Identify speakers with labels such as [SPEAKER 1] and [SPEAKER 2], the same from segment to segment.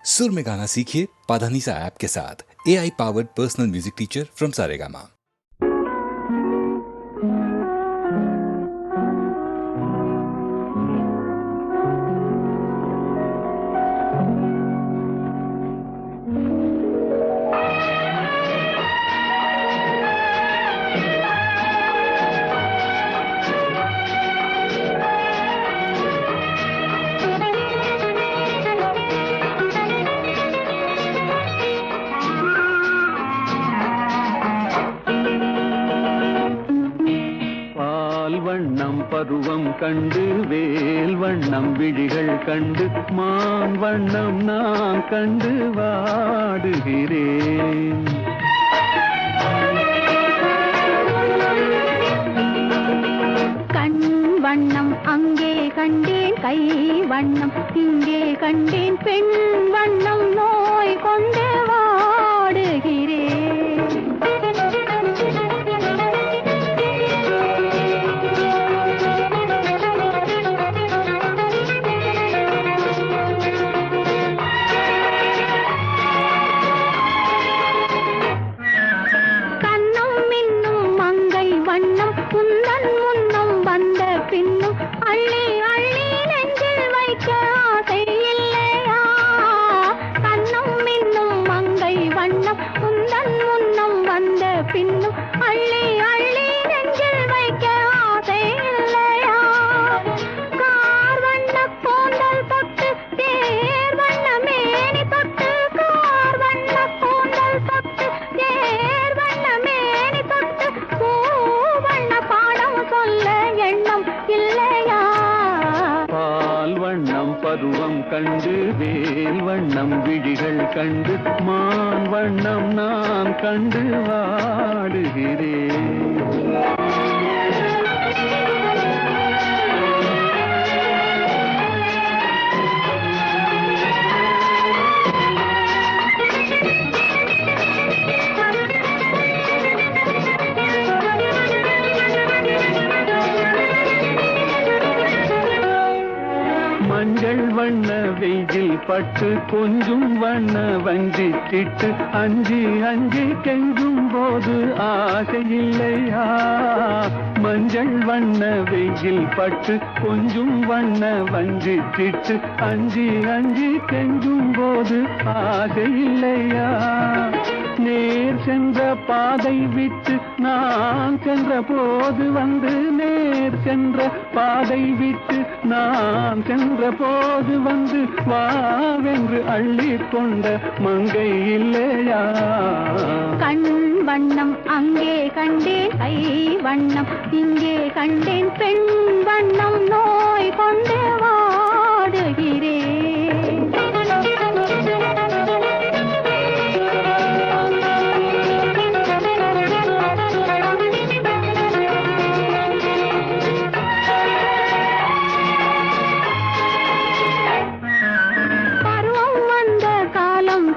[SPEAKER 1] सुर में गाना सीखिए पाधानीसा ऐप के साथ। AI powered personal music teacher from Saregama.
[SPEAKER 2] பருவம் கண்டு வேல் வண்ணம் விழிகள் கண்டு மான் வண்ணம் நான் கண்டு வாடுகிறேன்.
[SPEAKER 3] கண் வண்ணம் அங்கே கண்டேன், கை வண்ணம் இங்கே கண்டேன், பெண் வண்ணம் நோய் கொண்டு வாடுகிறேன்.
[SPEAKER 2] பருவம் கண்டு வேல் வண்ணம் விழிகள் கண்டு மான் வண்ணம் நான் கண்டு வாடுகிறேன். மஞ்சள் வண்ண வெயில் பட்டு கொஞ்சம் வண்ண வஞ்சி திட்டு அஞ்சி அஞ்சி கெஞ்சும் போது ஆசை இல்லையா? மஞ்சள் வண்ண வெயில் பட்டு கொஞ்சம் வண்ண வஞ்சி திட்டு அஞ்சி அஞ்சி கெஞ்சும் போது ஆசை இல்லையா? நேர் சென்ற பாதை விட்டு நான் சென்ற போது வந்து நேர் சென்ற பாதை விட்டு நான் சென்ற போது வந்து வாவென்று அள்ளி கொண்ட மங்கை இல்லையா?
[SPEAKER 3] கண் வண்ணம் அங்கே கண்டேன், கை வண்ணம் இங்கே கண்டேன், பெண் வண்ணம் நோய் கொண்டு வாடுகிறேன்.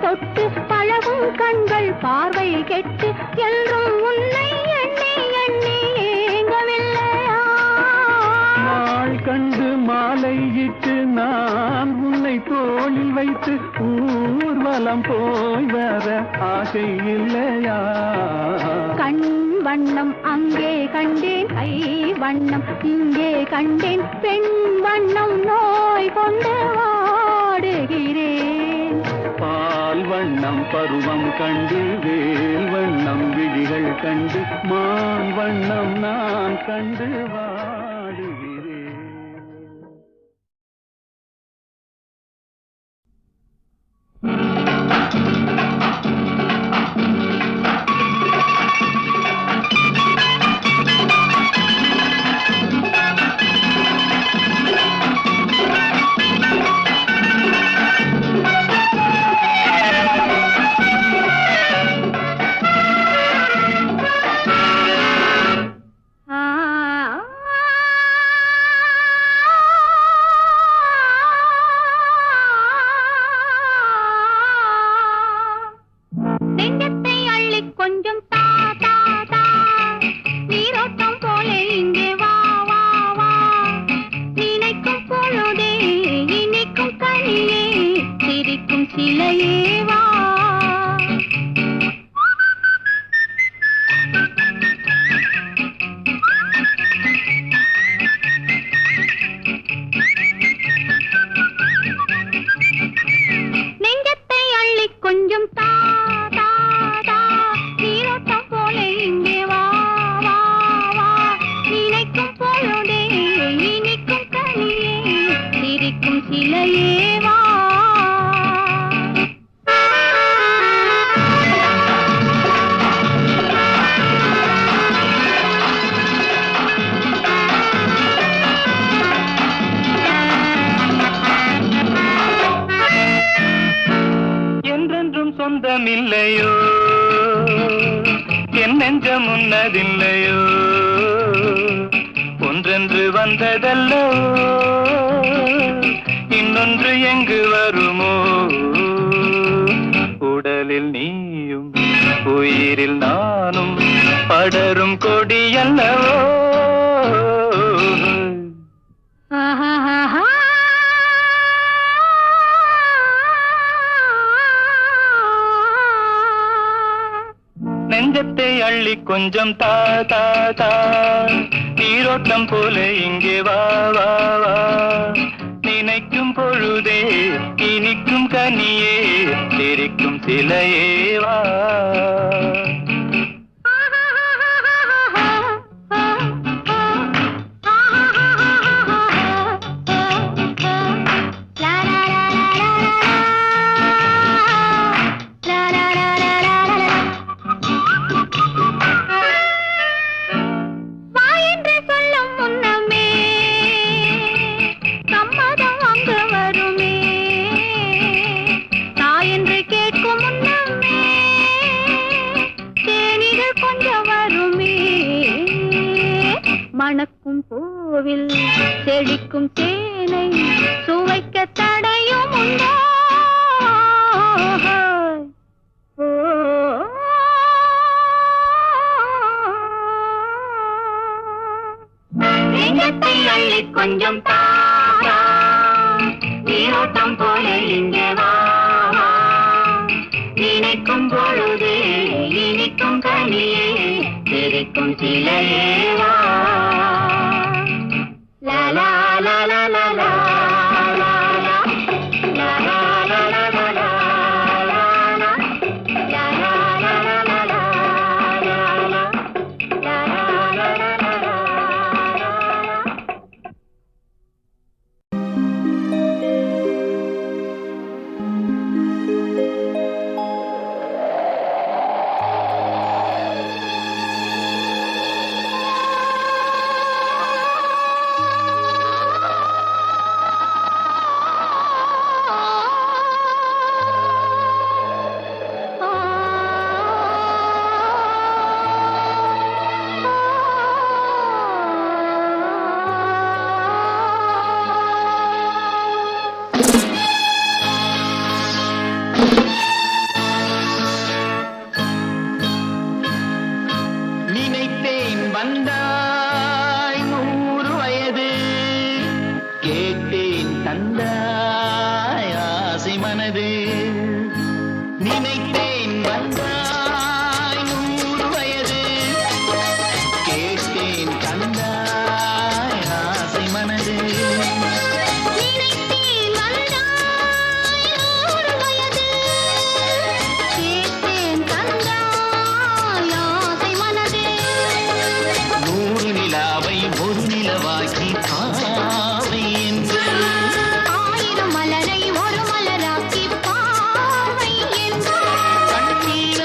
[SPEAKER 3] தொட்டு பழகும் கண்கள் பார்வை கெட்டு என்றும் உன்னை எண்ணி எண்ணி ஏங்கவில்லையா?
[SPEAKER 2] நாள் கண்டு மாலையிட்டு நான் உன்னை தோளில் வைத்து ஊர்வலம் போய் வர ஆசை இல்லையா?
[SPEAKER 3] கண் வண்ணம் அங்கே கண்டேன், கை வண்ணம் இங்கே கண்டேன், பெண் வண்ணம் நோய் கொண்டு வாடுகிறேன்.
[SPEAKER 2] பால் வண்ணம் பருவம் கண்டு வேல் வண்ணம் விழிகள் கண்டு மான் வண்ணம் நான் கண்டு வாடுகிறேன்.
[SPEAKER 3] சிலையே வா. நெஞ்சத்தை அள்ளி கொஞ்சம் தா தா தா, நீரோட்டம் போல இங்கே வா வா வா. நினைக்கும் பொழுதே இனிக்கும் கனியே, சிரிக்கும் சிலையே வா.
[SPEAKER 2] என்றென்றும் சொந்தமில்லையோ, என் நெஞ்சம் உன்னதில்லையோ, ஒன்றென்று வந்ததல்லோ, இன்னொன்று எங்கு வருமோ. உடலில் நீயும் உயிரில் நானும் படரும் கொடியல்லவோ.
[SPEAKER 3] ஆஹாஹா.
[SPEAKER 2] நெஞ்சத்தை அள்ளி கொஞ்சம் தா தா தா, நீரோட்டம் போல இங்கே வா வா வா. நினைக்கும் பொழுதே இனிக்கும் கனியே, சிரிக்கும் சிலையே வா. மணக்கும் பூவில் செழிக்கும் தேனை சுவைக்க தடையும் உண்டோ. நெஞ்சத்தை அள்ளி கொஞ்சம் தாரா, நீரோட்டம் போல இங்கே வா வா. நினைக்கும் பொழுதே இனிக்கும் கனியே, சிரிக்கும் சிலையே வா. லா லா லா லா லா லா லா லா. லா லா லா லா லா லா லா லா. லா லா லா லா லா லா லா லா. லா லா லா லா லா லா. நினைத்தேன் வந்தாய் 100 வயது, கேட்டேன் தந்தாய் ஆசை மனது. நினைத்தேன் வந்தாய் 100 வயது, கேட்டேன் தந்தாய் ஆசை மனது. ஒரு நிலவாக்கி பாவை என்று, 1000 மலரை ஒரு மலராக்கி பாவை என்று, கண்ணீர்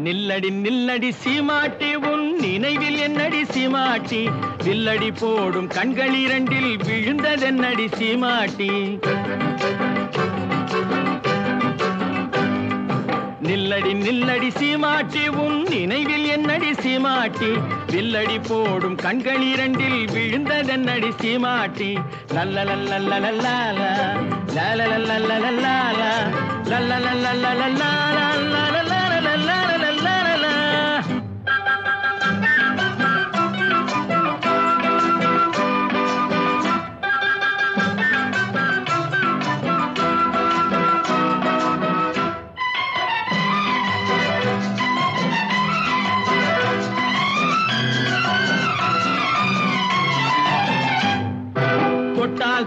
[SPEAKER 4] நில்லடி நில்லடி சீமாட்டி உன் நினைவில் என்னடி சீமாட்டி வில்லடி போடும் கண்கள் இரண்டில் விழுந்ததென்னடி சீமாட்டி நில்லடி நில்லடி சீமாட்டி உன் நினைவில் என்னடி சீமாட்டி வில்லடி போடும் கண்கள் இரண்டில் விழுந்ததென்னடி சீமாட்டி லல்லலல்லல்லலல்லா லல்லலல்லல்லல்லா லல்லலல்லல்லல்லா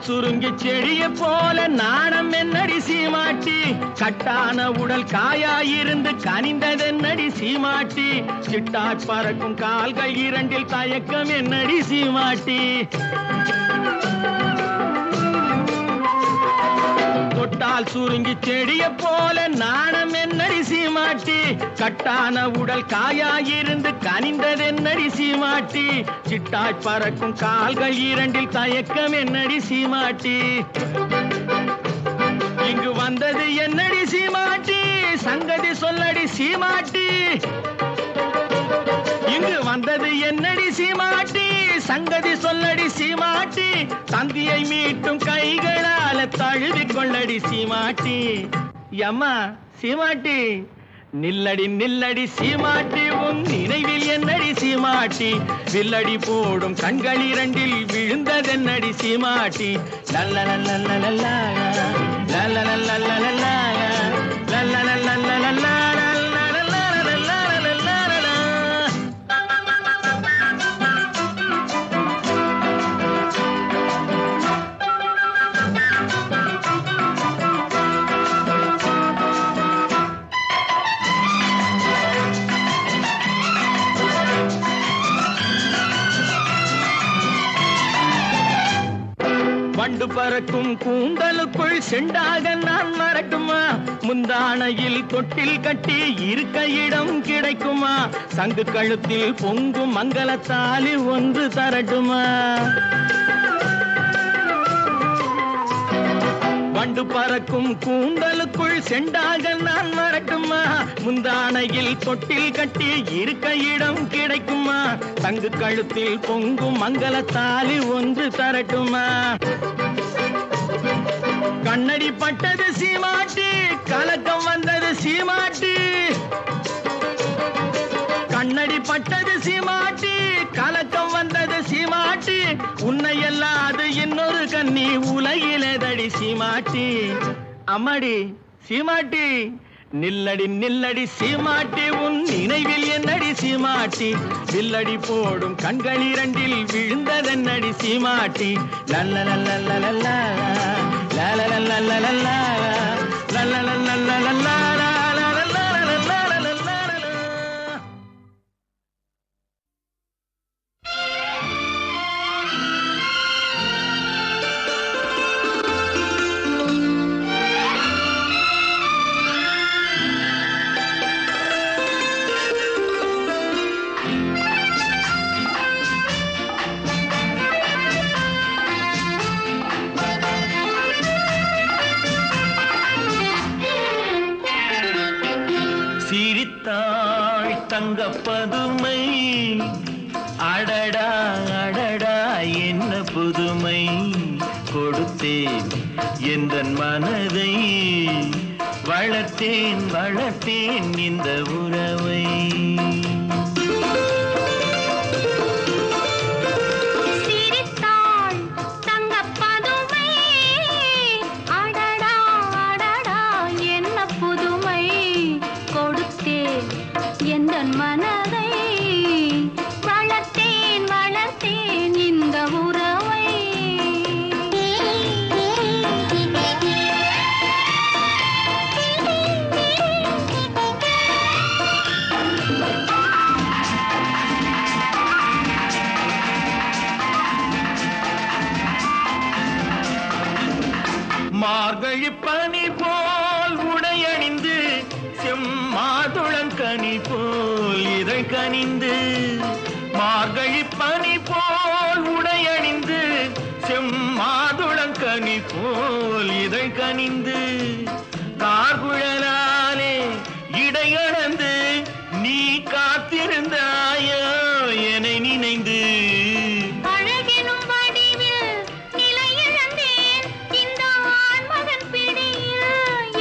[SPEAKER 4] சுருங்கி செடிய போல நாணம் என்னடி சீமாட்டி கட்டான உடல் காயாயிருந்து கனிந்ததென்னடி சீமாட்டி சிட்டாட் பறக்கும் கால்கள் இரண்டில் தயக்கம் என்னடி சீமாட்டி தொட்டால் சுருங்கி செடிய போல நாணம் என்னடி சீமாட்டி கட்டான உடல் காயாயிருந்து கனிந்ததென்னடி சீமாட்டி சிட்டாய் பறக்கும் கால்கள் இரண்டில் தயக்கம் என்னடி சீமாட்டி இங்கு வந்தது என்னடி சீமாட்டி சங்கதி சொல்லடி சீமாட்டி இங்கு வந்தது என்னடி சீமாட்டி சங்கதி சொல்லடி சீமாட்டி தந்தியை மீட்டும் கைகளால தழுவிக் கொள்ளடி சீமாட்டி அம்மா சீமாட்டி நில்லடி நில்லடி சீமாட்டி உன் நினைவில் என்னடி சீமாட்டி வில்லடி போடும் கண்கள் இரண்டில் விழுந்ததென்னடி சீமாட்டி லல்லலல்லல்லல்லா லல்லலல்லல்லல்லா லல்லலல்லல்லல்லா வண்டு பறக்கும் கூந்தலுக்குள் செண்டாக நான் வரட்டுமா முந்தானையில் தொட்டில் கட்டி இருக்க இடம் கிடைக்குமா சங்கு கழுத்தில் பொங்கும் மங்களத்தாலி ஒன்று தரட்டுமா வண்டு பறக்கும் கூந்தலுக்குள் செண்டாக நான் வரட்டுமா முந்தானையில் தொட்டில் கட்டி இருக்க இடம் கிடைக்குமா தங்கு கழுத்தில் பொங்கும் மங்களத்தாலி ஒன்று தரட்டுமா கண்ணடி பட்டது சீமாட்டி கலக்கம் வந்தது சீமாட்டி கண்ணடி பட்டது சீமாட்டி கலக்கம் வந்தது சீமாட்டி உன்னை எல்லாது இன்னொரு கண்ணி உலகிலேதடி சீமாட்டி அம்மாடி சீமாட்டி நில்லடி நில்லடி சீமாட்டி உன் நினைவில் என்னடி சீமாட்டி வில்லடி போடும் கண்கள் இரண்டில் விழுந்ததென்னடி சீமாட்டி லல்லலல்லல்லல்லா லல்லலல்லல்லல்லா லல்லலல்லல்லல்லா சிரித்தாள் தங்கப்பதுமை அடடா அடடா என்ன புதுமை கொடுத்தேன் எந்தன் மனதை வளர்த்தேன் வளர்த்தேன் இந்த உறவை
[SPEAKER 3] சிரித்தாள் தங்கப்பதுமை அடடா அடடா என்ன புதுமை கொடுத்தேன் எந்தன் மனதை வளர்த்தேன் வளர்த்தேன் இந்த உறவை
[SPEAKER 4] மார்கழி பனி போல் உடையணிந்து செம்மாதுளங்கனி போல் இதை கனிந்து மார்கழி பனி போல் உடையணிந்து செம்மாதுளங்கனி போல் இதை கனிந்து கார்குழலாலே இடையளந்து நீ காத்திருந்தாயோ என்னை நினைந்து
[SPEAKER 3] அழகெனும் வடிவில் நிலையிழந்தேன் இந்த ஆண்மகன் பிடியில்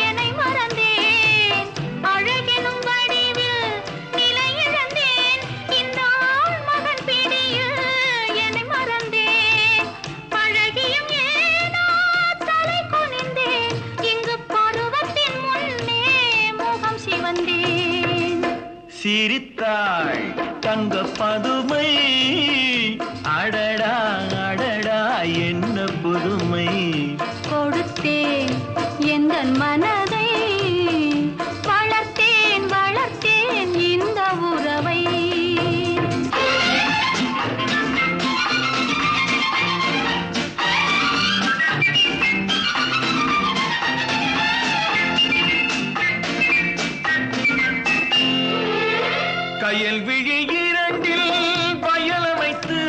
[SPEAKER 3] என்னை மறந்தேன் அழகெனும் வடிவில் நிலையிழந்தேன் இந்த ஆண்மகன் பிடியில் என்னை மறந்தேன் பழகியும் ஏனோ தலை குனிந்தேன் இங்கு பருவத்தின் முன்னே முகம் சிவந்தேன்
[SPEAKER 4] சிரித்தாள் தங்க பதுமை அடடா அடடா என்ன புதுமை
[SPEAKER 3] கொடுத்தேன் எந்தன் மனதை வளர்த்தேன் வளர்த்தேன் இந்த உறவை
[SPEAKER 4] கயல் விழி இரண்டில் பயலமைத்து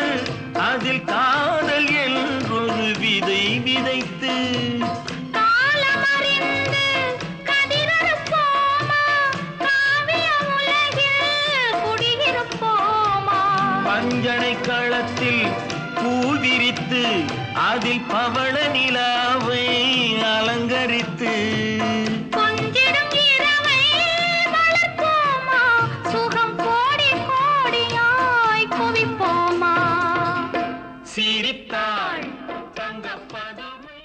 [SPEAKER 4] அதில் காதல் என்றொரு விதை விதைத்து
[SPEAKER 3] காலமறிந்து கதிரறுப்போமா காவிய உலகில் குடியிருப்போமா
[SPEAKER 4] பஞ்சனை களத்தில் பூவிரித்து அதில் பவள நிலாவை அலங்கரித்து
[SPEAKER 3] கொஞ்சிடும் இரவை வளர்ப்போமா சுகம் கோடி கோடியாய் குவிப்போமா
[SPEAKER 4] சிரித்தாள் தங்க பதுமை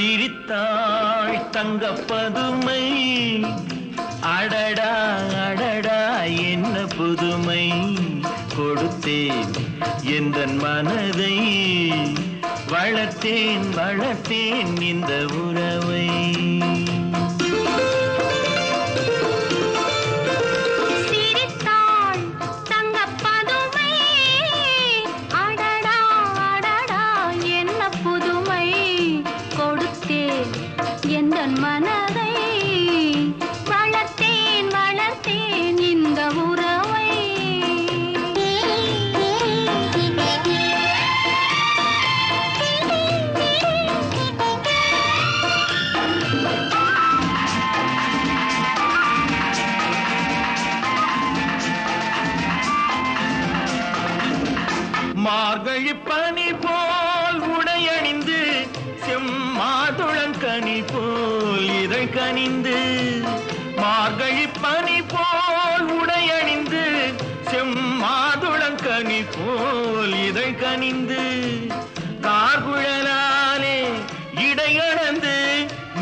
[SPEAKER 4] சிரித்தாள் தங்க பதுமை அடடா அடடா என்ன புதுமை கொடுத்தேன் எந்தன் மனதை வளர்த்தேன் வளர்த்தேன் இந்த உறவை
[SPEAKER 3] சிரித்தாள் தங்கப்பதுமை அடடா அடடா என்ன புதுமை கொடுத்தேன் எந்தன் மனதை வளர்த்தேன் வளர்த்தேன் இந்த உறவை
[SPEAKER 4] மார்கழி பனி போல் உடையணிந்து செம்மாதுளங்கனி போல் இதை கனிந்து மார்கழி பனி போல் உடையணிந்து செம்மாதுளங்கனி போல் இதை கனிந்து கார்குழலாலே இடையளந்து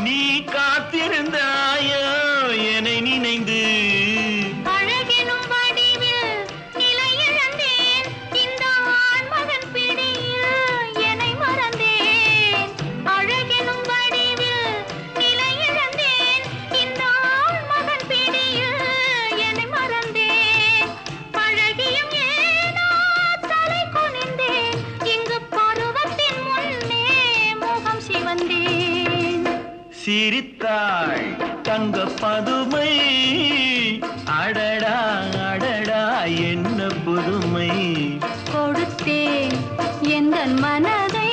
[SPEAKER 4] நீ காத்திருந்தாயோ என்னை நினைந்து
[SPEAKER 3] அழகெனும் வடிவில் நிலையிழந்தேன் இந்த ஆண்மகன் பிடியில் என்னை மறந்தேன் அழகெனும் வடிவில் நிலையிழந்தேன் இந்த ஆண்மகன் பிடியில் என்னை மறந்தேன் பழகியும் ஏனோ தலை குனிந்தேன் இங்கு பருவத்தின் முன்னே முகம் சிவந்தேன்
[SPEAKER 4] சிரித்தாள் தங்க பதுமை, அடடா அடடா என்ன புதுமை.
[SPEAKER 3] கொடுத்தேன் எந்தன் மனதை,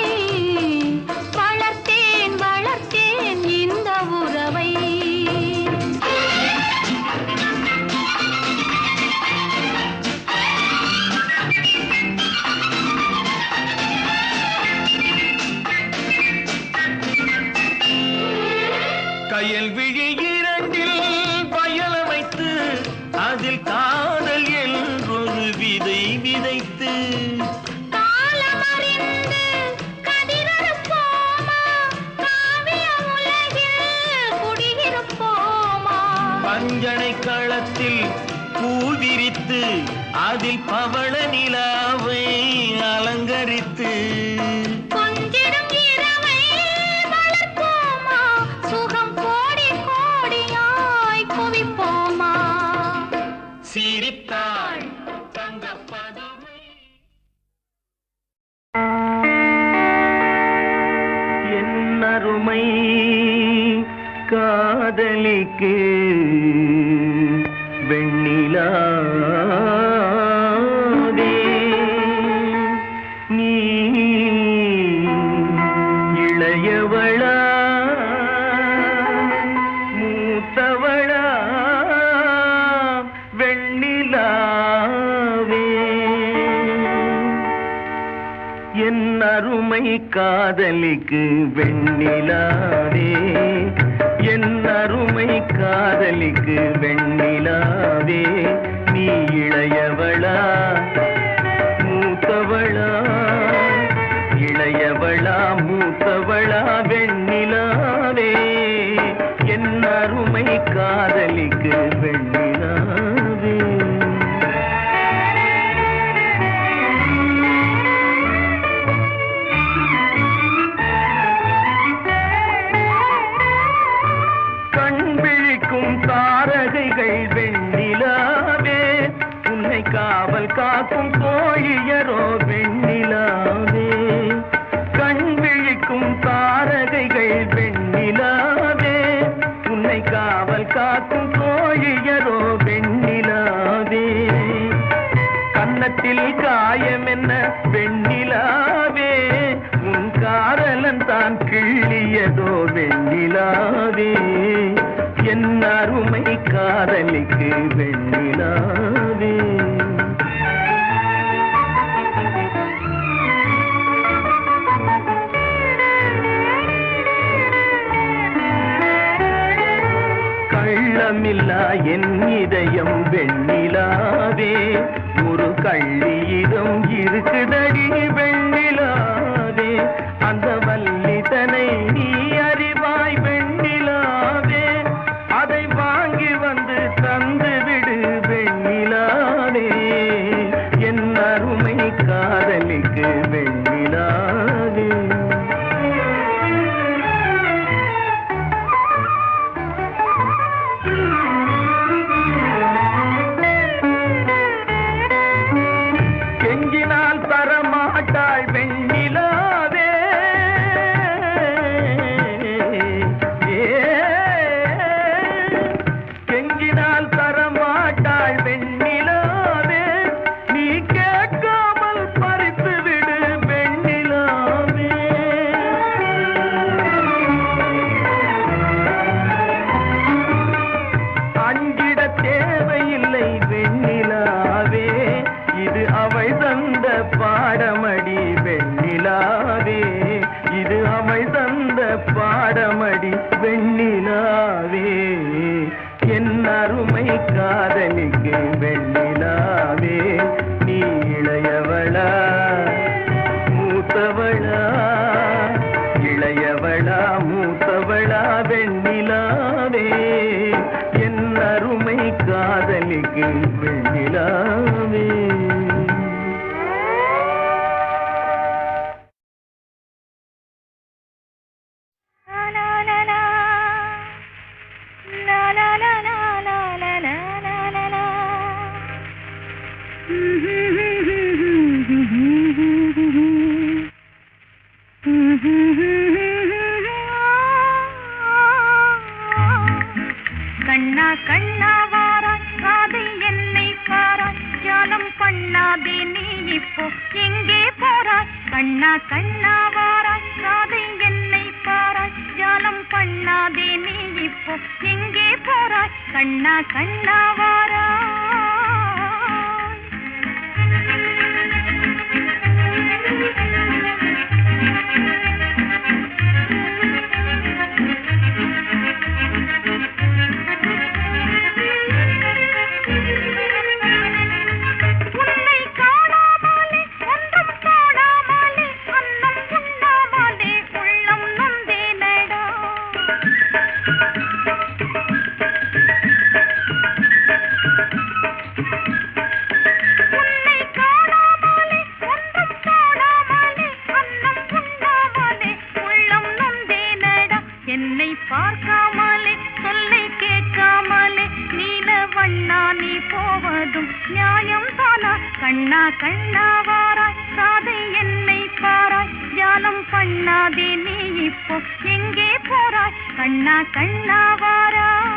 [SPEAKER 3] வளர்த்தேன் வளர்த்தேன் இந்த உறவை.
[SPEAKER 4] கயல் விழி இரண்டில் பயல வைத்து, அதில் காதல் என்றொரு விதை விதைத்து,
[SPEAKER 3] காலமறிந்து கதிரறுப்போமா, காவிய உலகில் குடியிருப்போமா.
[SPEAKER 4] பஞ்சனை களத்தில் பூ விரித்து, அதில் பவள நிலாவை அலங்கரித்து,
[SPEAKER 3] கொஞ்சிடும் இரவை வளர்ப்போமா, சுகம் கோடி கோடியாய் குவிப்போமா.
[SPEAKER 4] சிரித்தாள் தங்க பதுமை. என் அருமை காதலிக்கு வெண்ணிலாவே, நீ இளையவளா மூத்தவளா வெண்ணிலாவே. என் அருமை காதலிக்கு வெண்ணிலாவே, என் அருமை காதலிக்கு வெண்ணிலாவே, நீ இளையவளா மூத்தவளா, இளையவளா மூத்தவளா வெண்ணிலாவே, என் அருமை காதலிக்கு வெண்ணிலாவே. கண் விழிக்கும் தாரகைகள் வெண்ணிலாவே, உன்னை காவல் காக்கும் கோழியரோ வெண்ணிலாவே. கண் விழிக்கும் தாரகைகள் வெண்ணிலாவே, உன்னை காவல் காக்கும் கோழியரோ வெண்ணிலாவே. கன்னத்தில் காயம் என்ன வெண்ணிலாவே, உன் காதலன் தான் கிள்ளியதோ வெண்ணிலாவே, என் அருமை காதலிக்கு வெண்ணிலாவே. கள்ளமில்லா என் இதயம் வெண்ணிலாவே, ஒரு கள்ளியிடம் இருக்குதடி வெண்ணிலாவே, அந்த வல்லிதனை நீ அறிவாய் வெண்ணிலாவே, அதை வாங்கி வந்து தந்து விடு வெண்ணிலாவே, என் அருமை காதலிக்கு வெண்ணிலாவே. கெஞ்சினால் தரமாட்டாள் வெண்ணிலாவே, கெஞ்சினால் தரமாட்டாள் வெண்ணிலாவே, நீ கேட்காமல் பறித்து விடு வெண்ணிலாவே. அஞ்சிட தேவையில்லை வெண்ணிலாவே, இது அவள் தந்த பாடமடி வெண்ணிலாவே, இது அவள் தந்த பாடமடி வெண்ணிலாவே, என் அருமை காதலிக்கு வெண்ணிலாவே, நீ இளையவளா மூத்தவளா, இளையவளா மூத்தவளா வெண்ணிலாவே, என் அருமை காதலிக்கு வெண்ணிலாவே.
[SPEAKER 3] கண்ணா வாராய் ராதை என்னை பாராய் ஜாலம் பண்ணாதே நீ இப்போ எங்கே போறாய் கண்ணா கண்ணா வாராய் ராதை என்னை பாராய் ஜாலம் பண்ணாதே நீ இப்போ எங்கே போறாய் கண்ணா கண்ணா வாராய் கண்ணா கண்ணா வாராய் ராதை என்னை பாராய் ஜாலம் பண்ணாதே நீ இப்போ எங்கே போறாய் கண்ணா கண்ணா வாராய்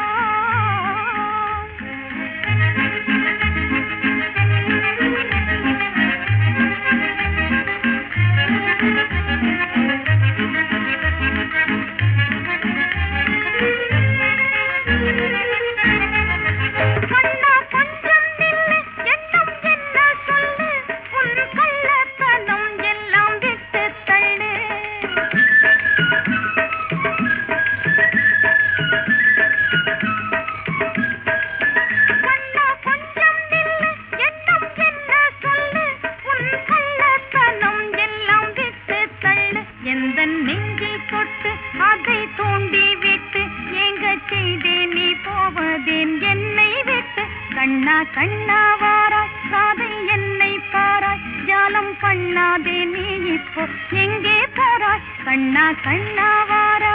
[SPEAKER 3] கண்ணா கண்ணா வாராய் ராதை என்னை பாராய் ஜாலம் பண்ணாதே நீ இப்போ எங்கே போறாய் கண்ணா கண்ணா வாராய்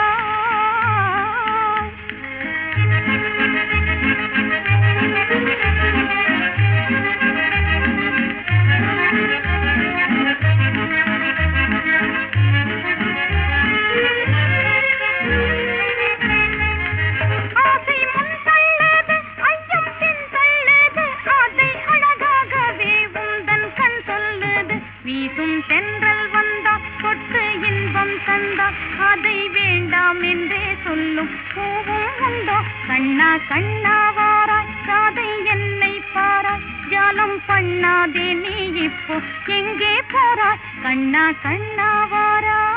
[SPEAKER 3] தென்றல் வந்தா கொட்டு இன்பம் தந்தா அதை வேண்டாம் என்றே சொல்லும் பூவும் உண்டோ கண்ணா கண்ணா வாராய் ராதை என்னை பாராய் ஜாலம் பண்ணாதே நீ இப்போ எங்கே போறாய் கண்ணா கண்ணா வாராய்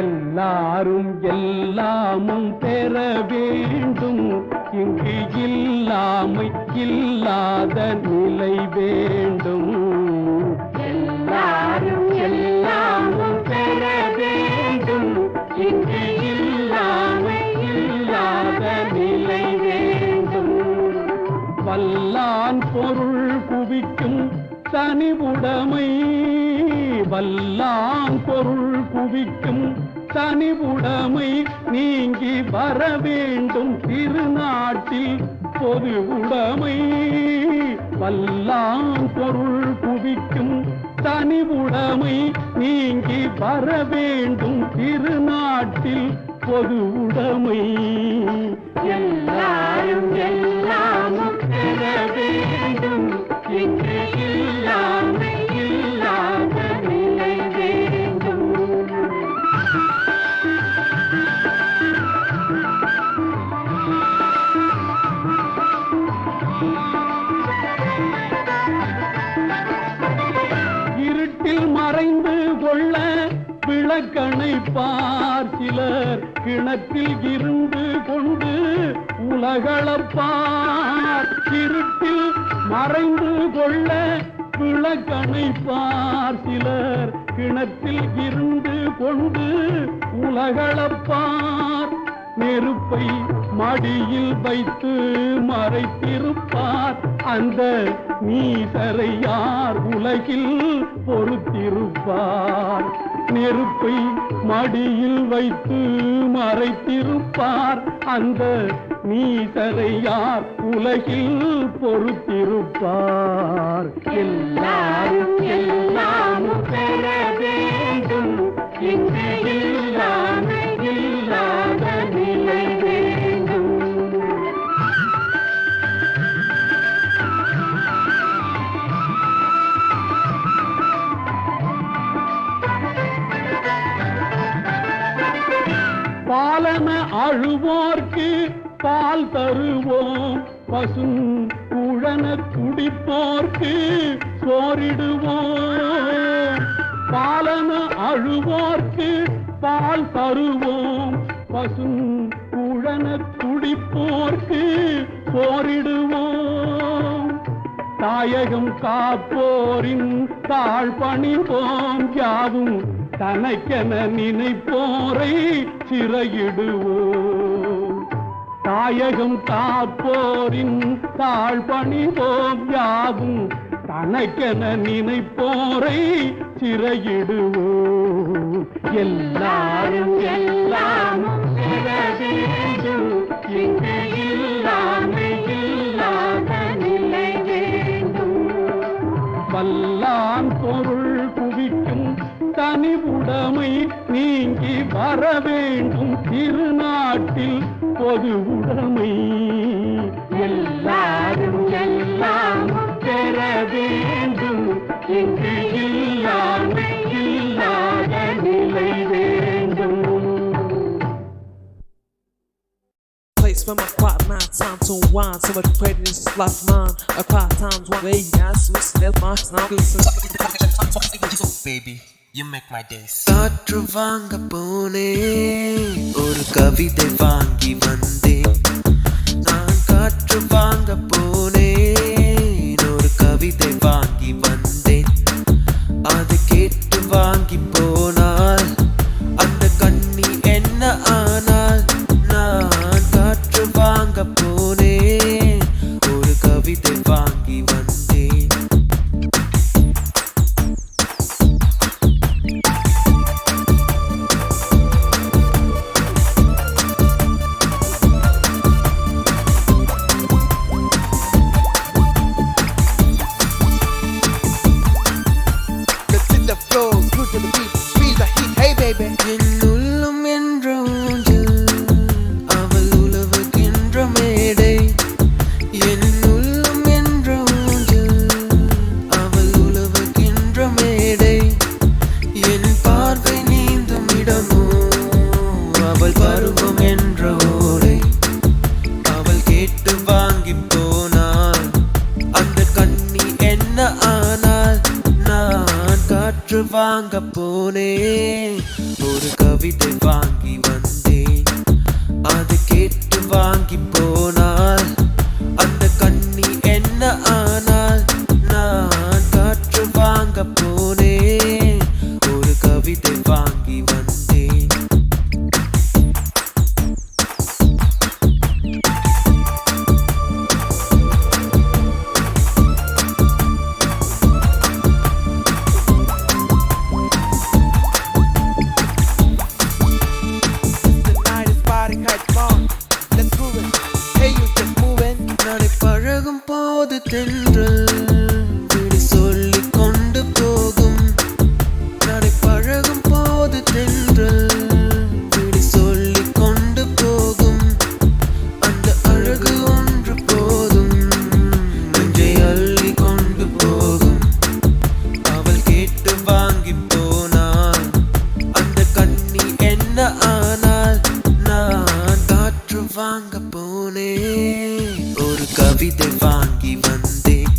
[SPEAKER 4] எல்லாரும் எல்லாமும் பெற வேண்டும் இங்கு இல்லாமை இல்லாத நிலை வேண்டும் எல்லாரும் எல்லாமும் பெற வேண்டும் இங்கு இல்லாமை இல்லாத நிலை வேண்டும் வல்லான் பொருள் குவிக்கும் தனிவுடைமை வல்லான் பொருள் குவிக்கும் தனிவுடைமை நீங்கி வர வேண்டும் திருநாட்டில் பொது உடைமை வல்லான் பொருள் குவிக்கும் தனிவுடைமை நீங்கி வர வேண்டும் திருநாட்டில் பொது உடைமை எல்லாரும் எல்லாமும் பெற வேண்டும் இங்கு இல்லாமை இல்லாத நிலை வேண்டும் இருட்டில் மறைந்து கொள்ள விளக்கணை பார் சிலர் கிணற்றில் இருந்து கொண்டு உலகளப்பார் இருட்டில் மறைந்து கொள்ள விளக்கணை பார் சிலர் கிணற்றில் இருந்து கொண்டு உலகளப்பார் நெருப்பை மடியில் வைத்து மறைத்திருப்பார் அந்த நீசரை யார் உலகில் பொறுத்திருப்பார் நெருப்பை மடியில் வைத்து மறைத்திருப்பார் அந்த நீசரை யார் உலகில் பொறுத்திருப்பார் எல்லாரும் எல்லாமும் பெற வேண்டும் இங்கு இல்லாத நிலை வேண்டும் பாலன அழுவோர்க்கு பால் தருவோம் பசும் குழன குடிப்போர்க்கு சோறிடுவோம் பாலன அழுவோர்க்கு பால் தருவோம் பசும் குழன குடிப்போர்க்கு சோறிடுவோம் தாயகம் காப்போரின் தாழ் பணிவோம் யாவும் தனக்கென நினைப்போரை சிறையிடுவோம் தாயகம் காப்போரின் தாழ் பணிவோம் யாவும் தனக்கென நினைப்போரை சிறையிடுவோம் எல்லாரும் எல்லாமும் பெற வேண்டும் இங்கு இல்லாத நிலை வேண்டும் வல்லான் பொருள் குவிக்கும் தனி உடைமை நீங்கி வர வேண்டும் திருநாட்டில் பொது உடைமை எல்லாரும் எல்லாமும் பெற வேண்டும் இங்கு இல்லாத நிலை வேண்டும்
[SPEAKER 5] Place where my quiet mind time to unwind. So much prejudice is left mine. A quiet times one way, yes, we still my time.
[SPEAKER 6] Baby, you make my days. காற்று வாங்க போனேன் ஒரு கவிதை வாங்கி வந்தேன் நான் காற்று வாங்க போனேன் ஒரு கவிதை வாங்கி வந்தேன் அது கேட்டு வாங்கி போனால் அந்த கண்ணி என்ன ஆனால் நான் காற்று வாங்க போனேன் ஒரு கவிதை வாங்கி வந்தேன் என்னுள்ளும் என்ற ஊஞ்சல் அவள் உலவுகின்ற மேடை என்னுள்ளும் என்ற ஊஞ்சல் அவள் உலவுகின்ற மேடை என் பார்வை நீந்தும் இடமோ அவள் பருவம் என்ற ஓடை அவள் கேட்டு வாங்கி போனாள் அந்த கண்ணி என்ன ஆனால் நான் காற்று வாங்க போனேன் ஒரு கவிதை வாங்கி வந்தேன் அது கேட்டு வாங்கி போனால் அந்த கண்ணி என்ன ஆனால் நான் காற்று வாங்க போனேன் ஒரு கவிதை வாங்கி வந்தேன் நடை பழகும் போது தென்றல் விடு சொல்லிக் கொண்டு போகும் நடை பழகும் போது தென்றல் விடு சொல்லிக் கொண்டு போகும் அந்த அழகு ஒன்று போதும் நெஞ்சை அள்ளி கொண்டு போகும் அவள் கேட்டு வாங்கி போனாள் அந்த கண்ணி என்ன ஆனால் நான் காற்று வாங்க போனேன் ஒரு கவிதை வாங்கி வந்தேன்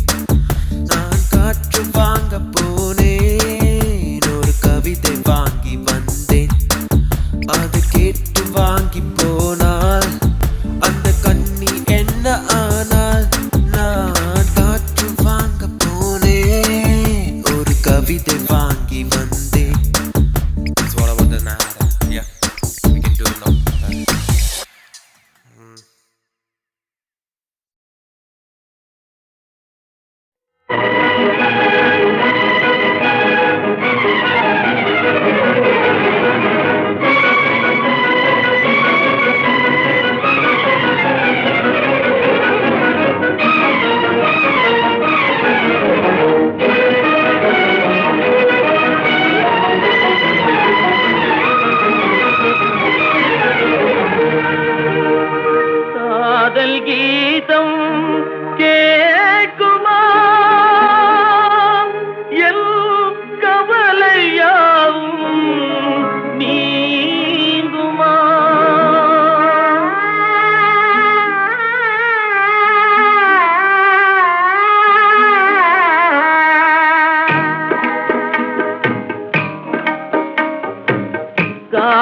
[SPEAKER 6] நான் காற்று வாங்க போனேன் ஒரு கவிதை வாங்கி வந்தேன் அது கேட்டு வாங்கி போனால் அந்த கண்ணி என்ன ஆனால் நான் காற்று வாங்க போனேன் ஒரு கவிதை வாங்கி வந்தேன். That's what I want to know. Yeah, we can do it now.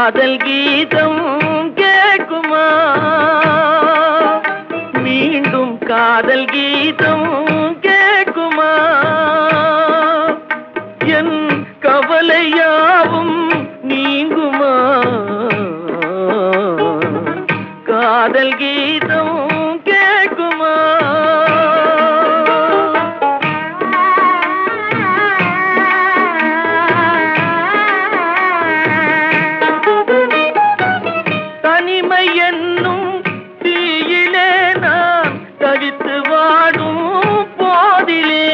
[SPEAKER 7] காதல் கீதம் கேட்குமா மீண்டும் காதல் கீதம் கேட்குமா என் கவலையாவும் நீங்குமா காதல் கீதம் கேட்குமா தனிமை என்னும் தீயிலே நான் தவித்து வாடும் போதிலே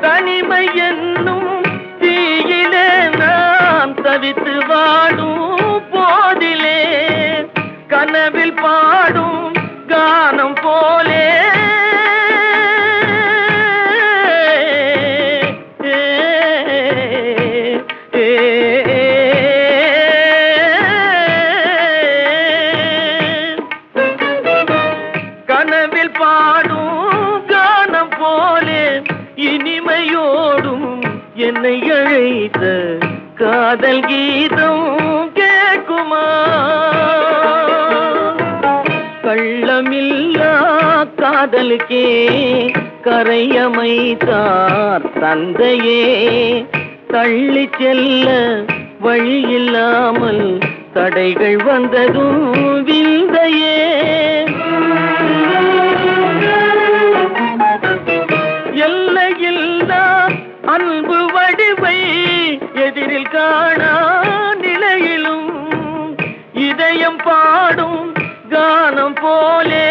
[SPEAKER 7] தனிமை என்னும் தீயிலே நான் தவித்து வாடும் போதிலே கனவில் பாடும் கானம் போலே கனவில் பாடும் கானம் போலே இனிமையோடும் என்னை அழைத்த காதல் கீதம் கேட்குமா கள்ளமில்லா காதலுக்கே கரையமைத்தார் தந்தையே தள்ளி செல்ல வழியில்லாமல் தடைகள் வந்ததும் விந்தையே எல்லையில்லா அன்பு வடிவை எதிரில் காணா நிலையிலும் இதயம் பாடும் கானம் போலே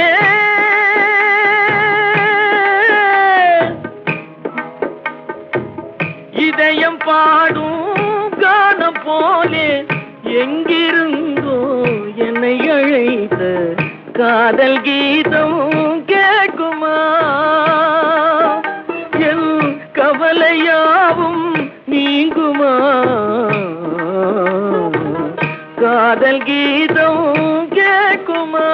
[SPEAKER 7] இதயம் பாடும் கானம் போலே எங்கிருந்தோ என்னை அழைத்த காதல் கீதம் கேட்குமா என் கவலையாவும் நீங்குமா காதல் கீதம் கேட்குமா